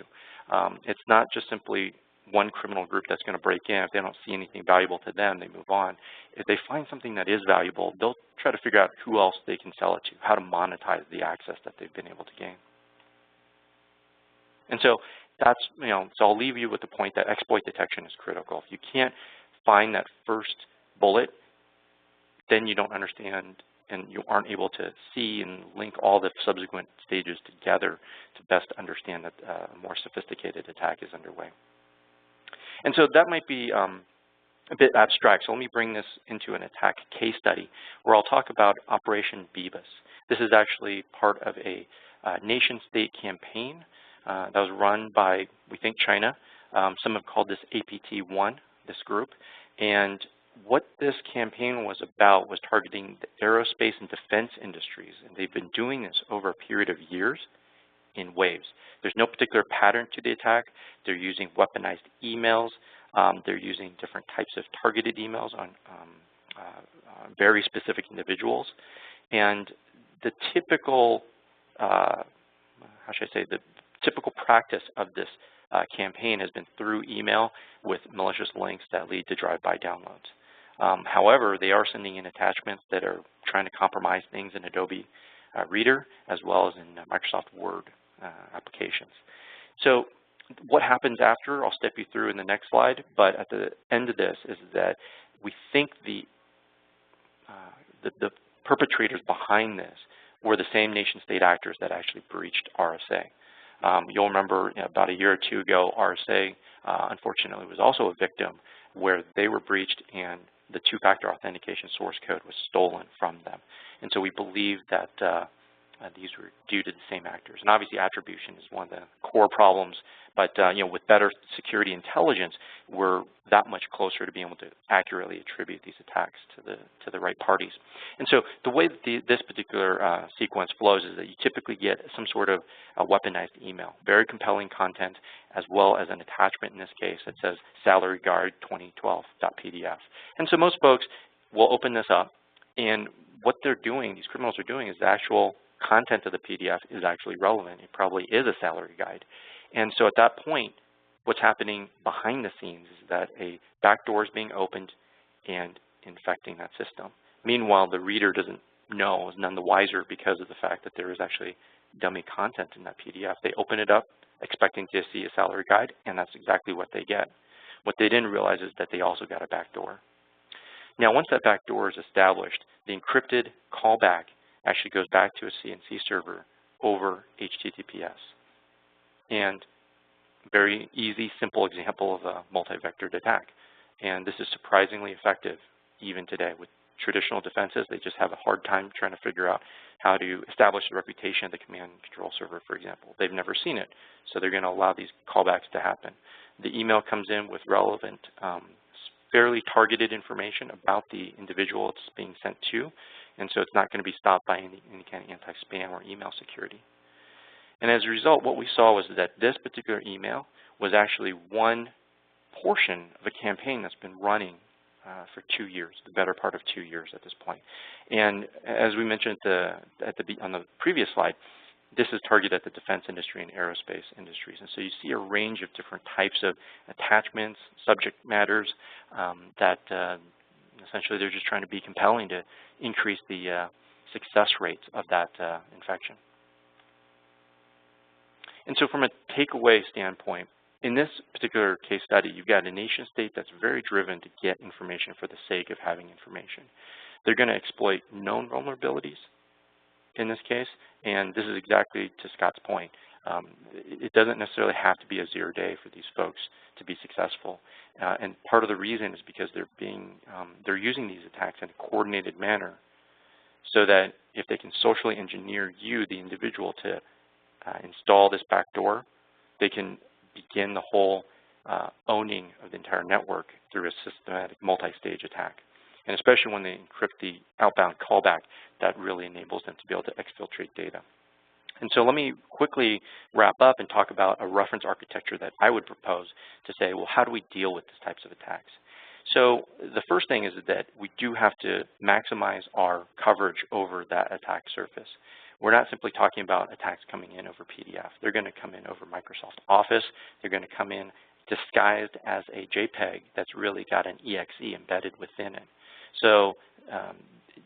It's not just simply one criminal group that's going to break in. If they don't see anything valuable to them, they move on. If they find something that is valuable, they'll try to figure out who else they can sell it to, how to monetize the access that they've been able to gain. And so that's, so I'll leave you with the point that exploit detection is critical. If you can't find that first bullet, then you don't understand and you aren't able to see and link all the subsequent stages together to best understand that a more sophisticated attack is underway. And so that might be a bit abstract, so let me bring this into an attack case study where I'll talk about Operation Bebis. This is actually part of a nation-state campaign that was run by, we think, China. Some have called this APT-1, this group. And what this campaign was about was targeting the aerospace and defense industries. And they've been doing this over a period of years in waves. There's no particular pattern to the attack. They're using weaponized emails. They're using different types of targeted emails on very specific individuals. And the typical, how should I say, the typical practice of this campaign has been through email with malicious links that lead to drive-by downloads. However, they are sending in attachments that are trying to compromise things in Adobe Reader as well as in Microsoft Word applications. So what happens after, I'll step you through in the next slide, but at the end of this is that we think the perpetrators behind this were the same nation-state actors that actually breached RSA. You'll remember about a year or two ago, RSA, unfortunately, was also a victim where they were breached and the two-factor authentication source code was stolen from them. And so we believe that these were due to the same actors. And obviously attribution is one of the core problems, but with better security intelligence, we're that much closer to being able to accurately attribute these attacks to the right parties. And so the way that this particular sequence flows is that you typically get some sort of a weaponized email, very compelling content, as well as an attachment in this case that says salary guard 2012.pdf. And so most folks will open this up, and what they're doing, these criminals are doing, is the actual content of the PDF is actually relevant. It probably is a salary guide. And so at that point, what's happening behind the scenes is that a backdoor is being opened and infecting that system. Meanwhile, the reader doesn't know, is none the wiser because of the fact that there is actually dummy content in that PDF. They open it up expecting to see a salary guide, and that's exactly what they get. What they didn't realize is that they also got a backdoor. Now, once that backdoor is established, the encrypted callback actually goes back to a CNC server over HTTPS. And very easy, simple example of a multi-vectored attack. And this is surprisingly effective even today. With traditional defenses, they just have a hard time trying to figure out how to establish the reputation of the command and control server, for example. They've never seen it, so they're going to allow these callbacks to happen. The email comes in with relevant, fairly targeted information about the individual it's being sent to, and so it's not going to be stopped by any kind of anti-spam or email security. And as a result, what we saw was that this particular email was actually one portion of a campaign that's been running for 2 years, the better part of 2 years at this point. And as we mentioned on the previous slide, this is targeted at the defense industry and aerospace industries. And so you see a range of different types of attachments, subject matters that essentially they're just trying to be compelling to increase the success rates of that infection. And so from a takeaway standpoint, in this particular case study, you've got a nation state that's very driven to get information for the sake of having information. They're going to exploit known vulnerabilities in this case, and this is exactly to Scott's point. It doesn't necessarily have to be a 0 day for these folks to be successful. And part of the reason is because they're using these attacks in a coordinated manner so that if they can socially engineer you, the individual, to install this backdoor, they can begin the whole owning of the entire network through a systematic multi-stage attack. And especially when they encrypt the outbound callback, that really enables them to be able to exfiltrate data. And so let me quickly wrap up and talk about a reference architecture that I would propose to say, well, how do we deal with these types of attacks? So the first thing is that we do have to maximize our coverage over that attack surface. We're not simply talking about attacks coming in over PDF. They're going to come in over Microsoft Office. They're going to come in disguised as a JPEG that's really got an EXE embedded within it. So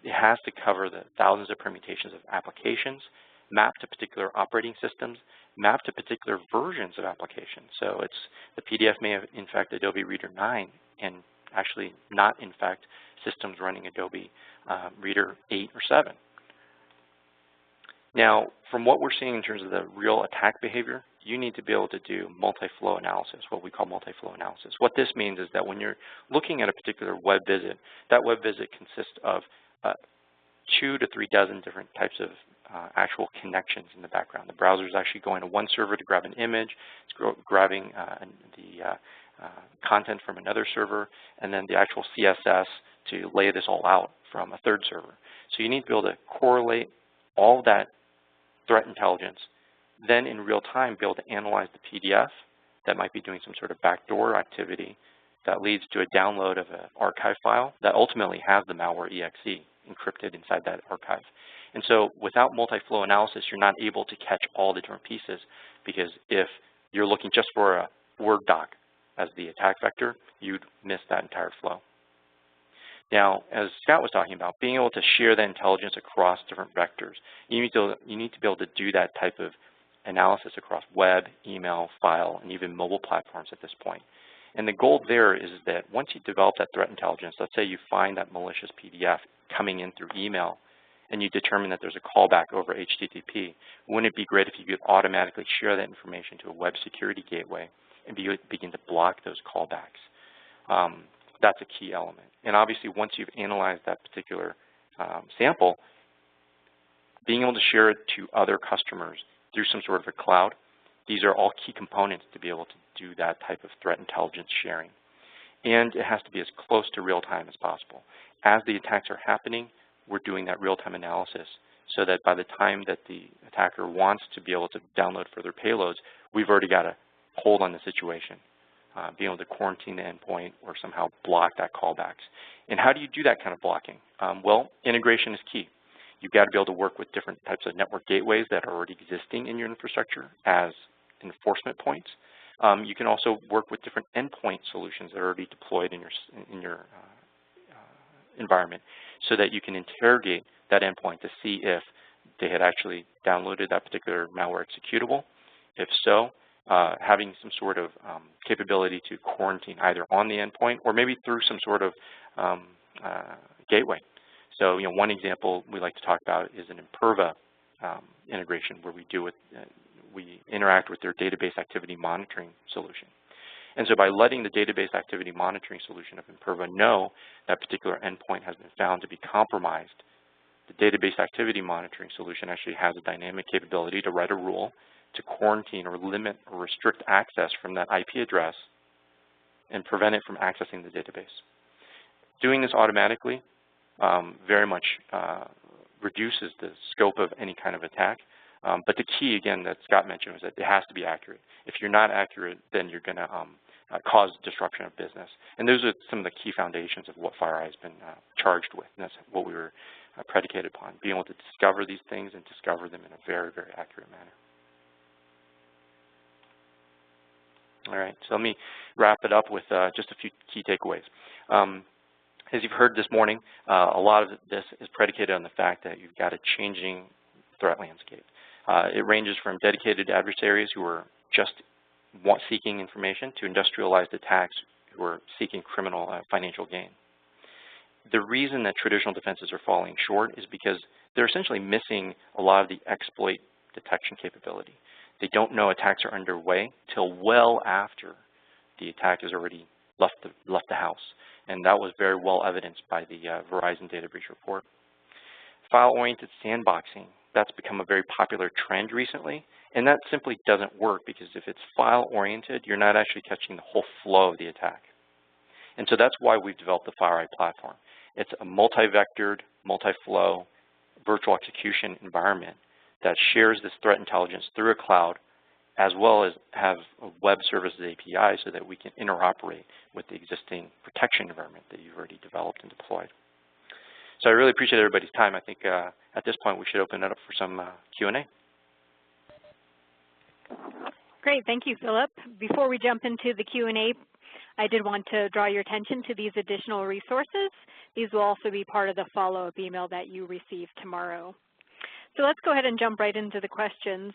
it has to cover the thousands of permutations of applications, map to particular operating systems, map to particular versions of applications. So the PDF may have infect Adobe Reader 9 and actually not infect systems running Adobe Reader 8 or 7. Now, from what we're seeing in terms of the real attack behavior, you need to be able to do multi-flow analysis, what we call multi-flow analysis. What this means is that when you're looking at a particular web visit, that web visit consists of 2 to 3 dozen different types of actual connections in the background. The browser is actually going to one server to grab an image, it's grabbing the content from another server, and then the actual CSS to lay this all out from a third server. So you need to be able to correlate all that threat intelligence, then in real time be able to analyze the PDF that might be doing some sort of backdoor activity that leads to a download of an archive file that ultimately has the malware EXE encrypted inside that archive. And so without multi-flow analysis, you're not able to catch all the different pieces, because if you're looking just for a Word doc as the attack vector, you'd miss that entire flow. Now, as Scott was talking about, being able to share that intelligence across different vectors, you need to be able to do that type of analysis across web, email, file, and even mobile platforms at this point. And the goal there is that once you develop that threat intelligence, let's say you find that malicious PDF coming in through email, and you determine that there's a callback over HTTP, wouldn't it be great if you could automatically share that information to a web security gateway and begin to block those callbacks? That's a key element. And obviously, once you've analyzed that particular sample, being able to share it to other customers through some sort of a cloud, these are all key components to be able to do that type of threat intelligence sharing. And it has to be as close to real time as possible. As the attacks are happening, we're doing that real-time analysis so that by the time that the attacker wants to be able to download further payloads, we've already got a hold on the situation, being able to quarantine the endpoint or somehow block that callbacks. And how do you do that kind of blocking? Well, integration is key. You've got to be able to work with different types of network gateways that are already existing in your infrastructure as enforcement points. You can also work with different endpoint solutions that are already deployed in your environment, so that you can interrogate that endpoint to see if they had actually downloaded that particular malware executable. If so, having some sort of capability to quarantine either on the endpoint or maybe through some sort of gateway. So, one example we like to talk about is an Imperva integration where we interact with their database activity monitoring solution. And so by letting the database activity monitoring solution of Imperva know that particular endpoint has been found to be compromised, the database activity monitoring solution actually has a dynamic capability to write a rule to quarantine or limit or restrict access from that IP address and prevent it from accessing the database. Doing this automatically very much reduces the scope of any kind of attack. But the key, again, that Scott mentioned was that it has to be accurate. If you're not accurate, then you're going to cause disruption of business. And those are some of the key foundations of what FireEye has been charged with. And that's what we were predicated upon, being able to discover these things and discover them in a very, very accurate manner. All right, so let me wrap it up with just a few key takeaways. As you've heard this morning, a lot of this is predicated on the fact that you've got a changing threat landscape. It ranges from dedicated adversaries who are just seeking information to industrialized attacks who are seeking criminal financial gain. The reason that traditional defenses are falling short is because they're essentially missing a lot of the exploit detection capability. They don't know attacks are underway till well after the attack has already left the house. And that was very well evidenced by the Verizon data breach report. File-oriented sandboxing, that's become a very popular trend recently, and that simply doesn't work because if it's file-oriented, you're not actually catching the whole flow of the attack. And so that's why we've developed the FireEye platform. It's a multi-vectored, multi-flow virtual execution environment that shares this threat intelligence through a cloud, as well as have a web services API so that we can interoperate with the existing protection environment that you've already developed and deployed. So I really appreciate everybody's time. I think at this point we should open it up for some Q&A. Great, thank you, Philip. Before we jump into the Q&A, I did want to draw your attention to these additional resources. These will also be part of the follow-up email that you receive tomorrow. So let's go ahead and jump right into the questions.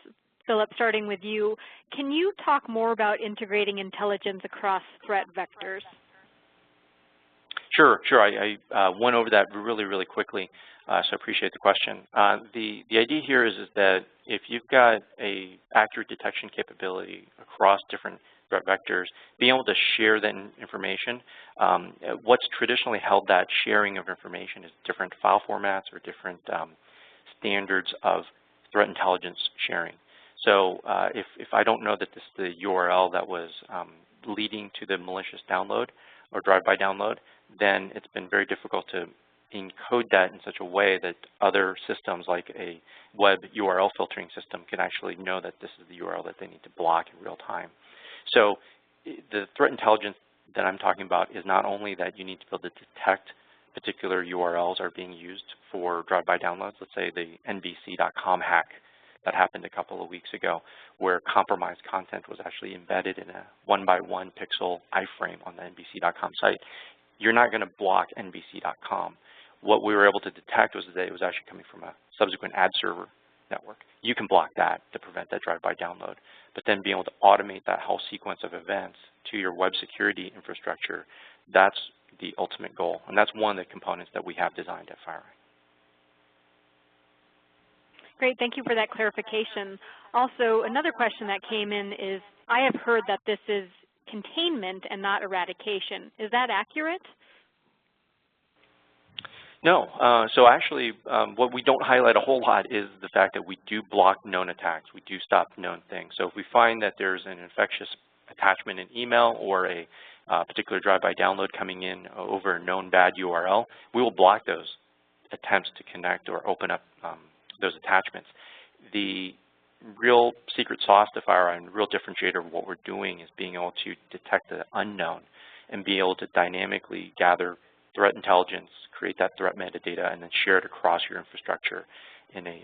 Philip, starting with you, can you talk more about integrating intelligence across threat vectors? Sure. I went over that really quickly, so I appreciate the question. The idea here is that if you've got a accurate detection capability across different threat vectors, being able to share that information, what's traditionally held that sharing of information is different file formats or different standards of threat intelligence sharing. So if I don't know that this is the URL that was leading to the malicious download or drive-by download, then it's been very difficult to encode that in such a way that other systems like a web URL filtering system can actually know that this is the URL that they need to block in real time. So the threat intelligence that I'm talking about is not only that you need to be able to detect particular URLs are being used for drive-by downloads. Let's say the NBC.com hack that happened a couple of weeks ago where compromised content was actually embedded in a 1x1 pixel iframe on the NBC.com site. You're not going to block NBC.com. What we were able to detect was that it was actually coming from a subsequent ad server network. You can block that to prevent that drive-by download. But then being able to automate that whole sequence of events to your web security infrastructure, that's the ultimate goal. And that's one of the components that we have designed at FireEye. Great, thank you for that clarification. Also, another question that came in is, I have heard that this is containment and not eradication. Is that accurate? No. So actually, what we don't highlight a whole lot is the fact that we do block known attacks. We do stop known things. So if we find that there's an infectious attachment in email or a particular drive-by download coming in over a known bad URL, we will block those attempts to connect or open up those attachments. The real secret sauce to FireEye and the real differentiator of what we're doing is being able to detect the unknown and be able to dynamically gather threat intelligence, create that threat metadata, and then share it across your infrastructure in a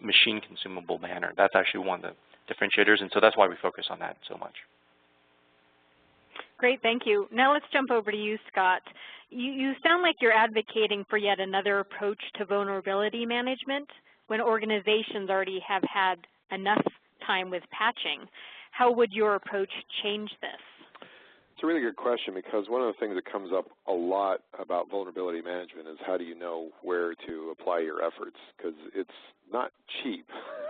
machine consumable manner. That's actually one of the differentiators, and so that's why we focus on that so much. Great, thank you. Now let's jump over to you, Scott. You sound like you're advocating for yet another approach to vulnerability management when organizations already have had enough time with patching. How would your approach change this? It's a really good question, because one of the things that comes up a lot about vulnerability management is how do you know where to apply your efforts, because it's not cheap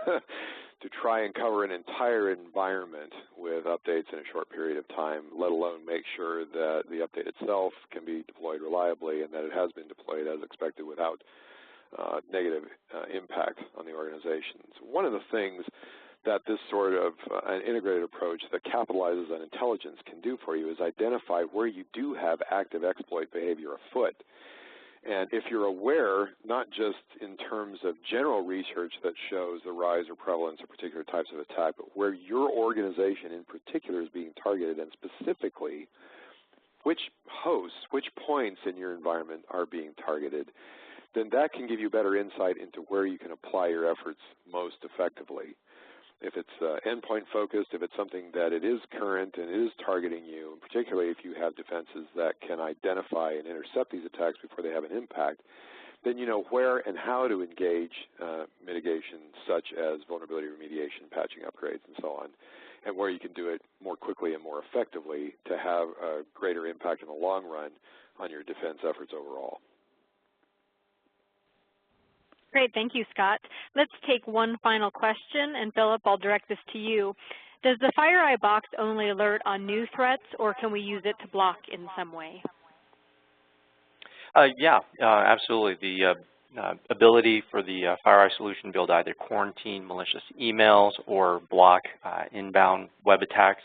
to try and cover an entire environment with updates in a short period of time, let alone make sure that the update itself can be deployed reliably and that it has been deployed as expected without negative impact on the organizations. One of the things that this sort of an integrated approach that capitalizes on intelligence can do for you is identify where you do have active exploit behavior afoot. And if you're aware, not just in terms of general research that shows the rise or prevalence of particular types of attack, but where your organization in particular is being targeted, and specifically which hosts, which points in your environment are being targeted, then that can give you better insight into where you can apply your efforts most effectively. If it's endpoint focused, if it's something that it is current and it is targeting you, and particularly if you have defenses that can identify and intercept these attacks before they have an impact, then you know where and how to engage mitigation, such as vulnerability remediation, patching upgrades, and so on, and where you can do it more quickly and more effectively to have a greater impact in the long run on your defense efforts overall. Great, thank you, Scott. Let's take one final question, and Philip, I'll direct this to you. Does the FireEye box only alert on new threats, or can we use it to block in some way? Yeah, absolutely. The ability for the FireEye solution to be able to either quarantine malicious emails or block inbound web attacks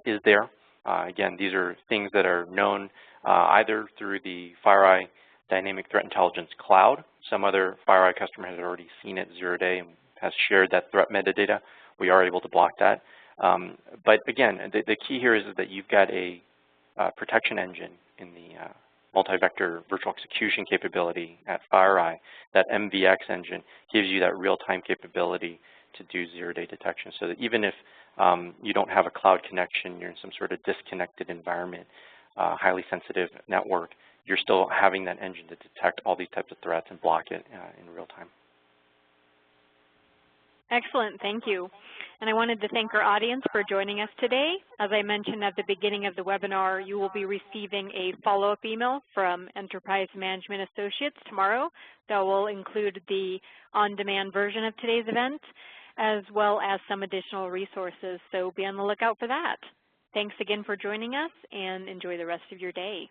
is there. Again, these are things that are known either through the FireEye Dynamic Threat Intelligence Cloud. Some other FireEye customer has already seen it 0-day and has shared that threat metadata. We are able to block that. But again, the key here is that you've got a protection engine in the multi-vector virtual execution capability at FireEye. That MVX engine gives you that real-time capability to do 0-day detection, so that even if you don't have a cloud connection, you're in some sort of disconnected environment, highly sensitive network, you're still having that engine to detect all these types of threats and block it in real time. Excellent, thank you. And I wanted to thank our audience for joining us today. As I mentioned at the beginning of the webinar, you will be receiving a follow-up email from Enterprise Management Associates tomorrow that will include the on-demand version of today's event, as well as some additional resources, so be on the lookout for that. Thanks again for joining us, and enjoy the rest of your day.